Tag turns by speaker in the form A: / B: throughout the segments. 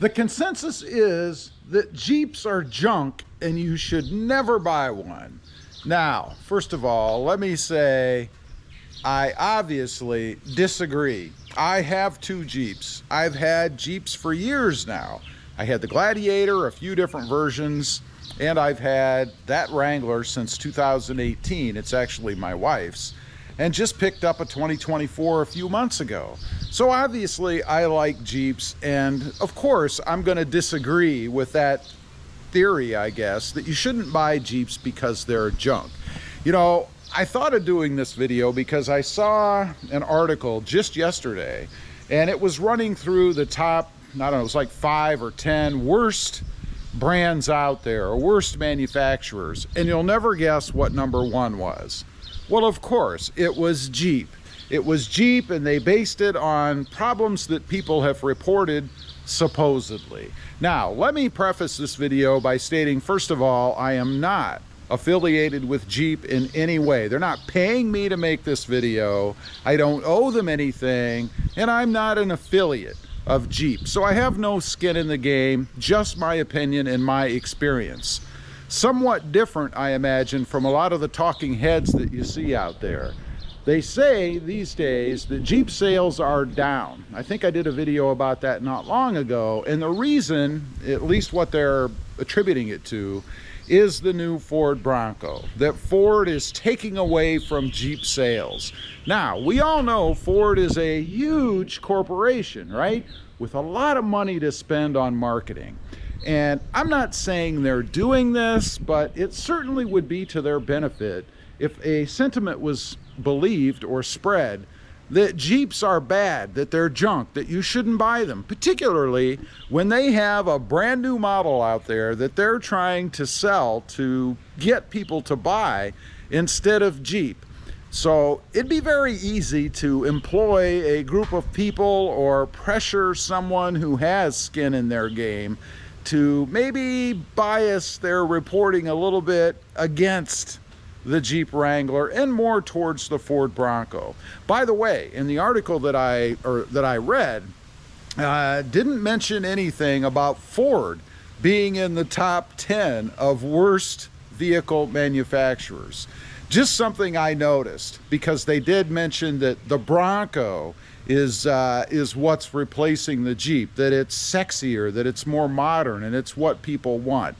A: The consensus is that Jeeps are junk and you should never buy one. Now, first of all, let me say I obviously disagree. I have two Jeeps. I've had Jeeps for years now. I had the Gladiator, a few different versions, and I've had that Wrangler since 2018. It's actually my wife's, and just picked up a 2024 a few months ago. So obviously I like Jeeps, and of course I'm going to disagree with that theory, I guess, that you shouldn't buy Jeeps because they're junk. You know, I thought of doing this video because I saw an article just yesterday, and it was running through the top, I don't know, it was like 5 or 10 worst brands out there, or worst manufacturers, and you'll never guess what number 1 was. Well, of course, it was Jeep. It was Jeep, and they based it on problems that people have reported, supposedly. Now, let me preface this video by stating, first of all, I am not affiliated with Jeep in any way. They're not paying me to make this video. I don't owe them anything, and I'm not an affiliate of Jeep. So I have no skin in the game, just my opinion and my experience. Somewhat different, I imagine, from a lot of the talking heads that you see out there. They say these days that Jeep sales are down. I think I did a video about that not long ago, and the reason, at least what they're attributing it to, is the new Ford Bronco, that Ford is taking away from Jeep sales. Now, we all know Ford is a huge corporation, right? With a lot of money to spend on marketing. And I'm not saying they're doing this, but it certainly would be to their benefit if a sentiment was believed or spread that Jeeps are bad, that they're junk, that you shouldn't buy them, particularly when they have a brand new model out there that they're trying to sell to get people to buy instead of Jeep. So it'd be very easy to employ a group of people or pressure someone who has skin in their game to maybe bias their reporting a little bit against the Jeep Wrangler and more towards the Ford Bronco. By the way, in the article that I read, didn't mention anything about Ford being in the top 10 of worst vehicle manufacturers. Just something I noticed, because they did mention that the Bronco is what's replacing the Jeep, that it's sexier, that it's more modern, and it's what people want.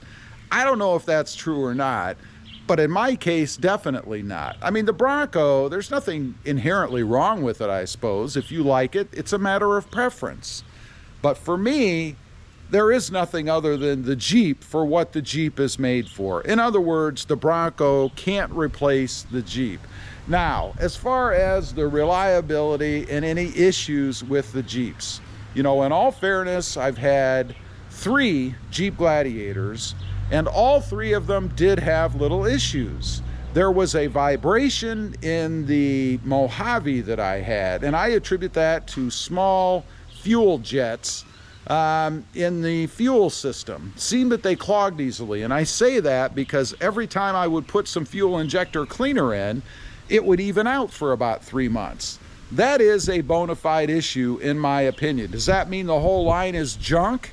A: I don't know if that's true or not, but in my case, definitely not. I mean, the Bronco, there's nothing inherently wrong with it, I suppose. If you like it, it's a matter of preference. But for me, there is nothing other than the Jeep for what the Jeep is made for. In other words, the Bronco can't replace the Jeep. Now, as far as the reliability and any issues with the Jeeps, you know, in all fairness, I've had 3 Jeep Gladiators, and all 3 of them did have little issues. There was a vibration in the Mojave that I had, and I attribute that to small fuel jets in the fuel system. It seemed that they clogged easily, and I say that because every time I would put some fuel injector cleaner in, it would even out for about 3 months. That is a bona fide issue in my opinion. Does that mean the whole line is junk?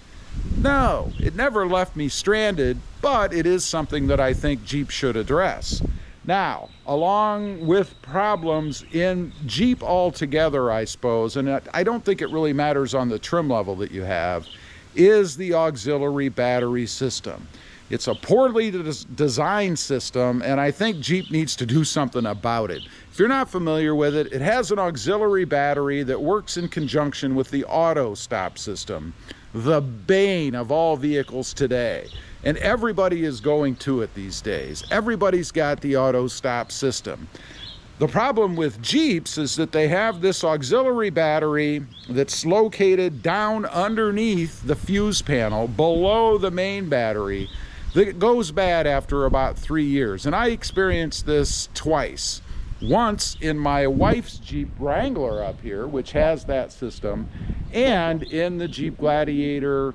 A: No, it never left me stranded, but it is something that I think Jeep should address. Now, along with problems in Jeep altogether, I suppose, and I don't think it really matters on the trim level that you have, is the auxiliary battery system. It's a poorly designed system, and I think Jeep needs to do something about it. If you're not familiar with it, it has an auxiliary battery that works in conjunction with the auto stop system, the bane of all vehicles today. And everybody is going to it these days. Everybody's got the auto stop system. The problem with Jeeps is that they have this auxiliary battery that's located down underneath the fuse panel below the main battery that goes bad after about 3 years. And I experienced this twice. Once in my wife's Jeep Wrangler up here, which has that system, and in the Jeep Gladiator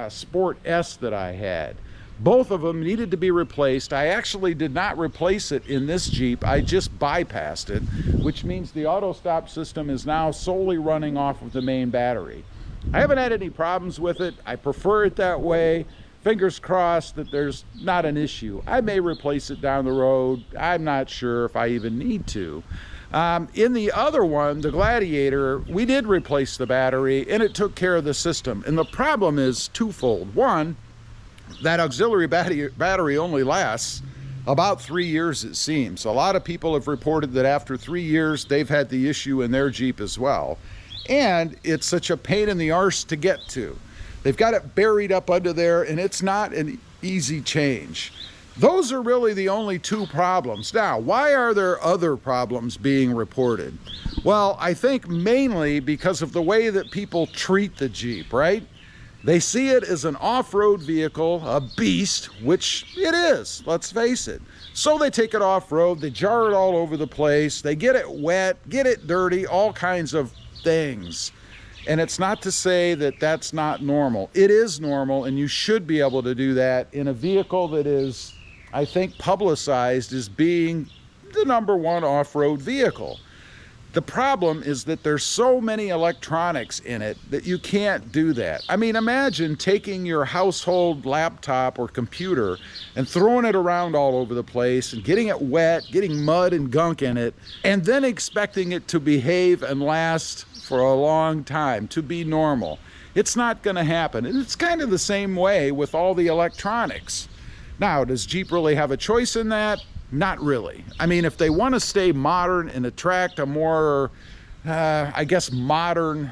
A: Sport S that I had. Both of them needed to be replaced. I actually did not replace it in this Jeep. I just bypassed it, which means the auto stop system is now solely running off of the main battery. I haven't had any problems with it. I prefer it that way. Fingers crossed that there's not an issue. I may replace it down the road. I'm not sure if I even need to. In the other one, the Gladiator, we did replace the battery and it took care of the system. And the problem is twofold. One, that auxiliary battery only lasts about 3 years, it seems. A lot of people have reported that after 3 years, they've had the issue in their Jeep as well. And it's such a pain in the arse to get to. They've got it buried up under there, and it's not an easy change. Those are really the only two problems. Now, why are there other problems being reported? Well, I think mainly because of the way that people treat the Jeep, right? They see it as an off-road vehicle, a beast, which it is, let's face it. So they take it off-road, they jar it all over the place, they get it wet, get it dirty, all kinds of things. And it's not to say that that's not normal. It is normal, and you should be able to do that in a vehicle that is, I think, publicized as being the #1 off-road vehicle. The problem is that there's so many electronics in it that you can't do that. I mean, imagine taking your household laptop or computer and throwing it around all over the place and getting it wet, getting mud and gunk in it, and then expecting it to behave and last for a long time, to be normal. It's not going to happen. And it's kind of the same way with all the electronics. Now, does Jeep really have a choice in that? Not really. I mean, if they want to stay modern and attract a more, I guess, modern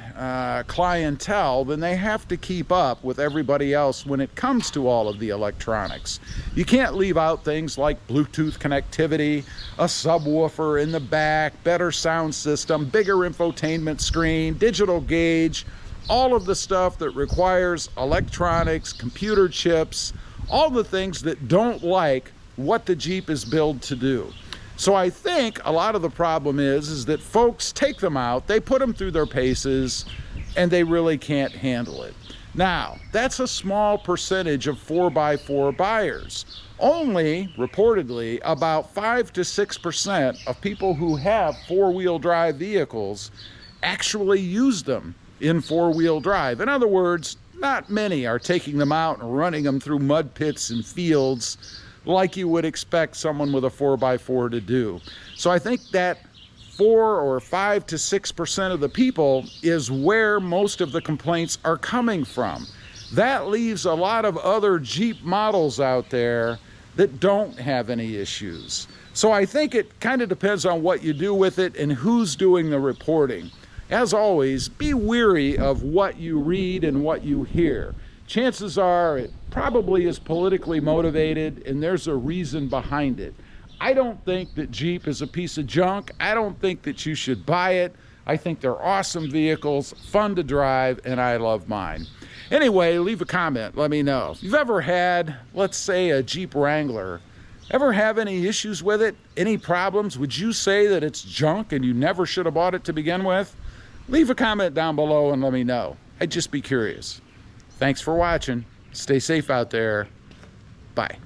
A: clientele, then they have to keep up with everybody else when it comes to all of the electronics. You can't leave out things like Bluetooth connectivity, a subwoofer in the back, better sound system, bigger infotainment screen, digital gauge, all of the stuff that requires electronics, computer chips, all the things that don't like what the Jeep is built to do. So I think a lot of the problem is that folks take them out, they put them through their paces, and they really can't handle it. Now, that's a small percentage of 4x4 buyers. Only, reportedly, about 5 to 6% of people who have four-wheel drive vehicles actually use them in four-wheel drive. In other words, not many are taking them out and running them through mud pits and fields like you would expect someone with a 4x4 to do. So I think that 4 or 5 to 6% of the people is where most of the complaints are coming from. That leaves a lot of other Jeep models out there that don't have any issues. So I think it kind of depends on what you do with it and who's doing the reporting. As always, be wary of what you read and what you hear. Chances are it probably is politically motivated and there's a reason behind it. I don't think that Jeep is a piece of junk. I don't think that you should buy it. I think they're awesome vehicles, fun to drive, and I love mine. Anyway, leave a comment, let me know. If you've ever had, let's say, a Jeep Wrangler, ever have any issues with it, any problems? Would you say that it's junk and you never should have bought it to begin with? Leave a comment down below and let me know. I'd just be curious. Thanks for watching. Stay safe out there. Bye.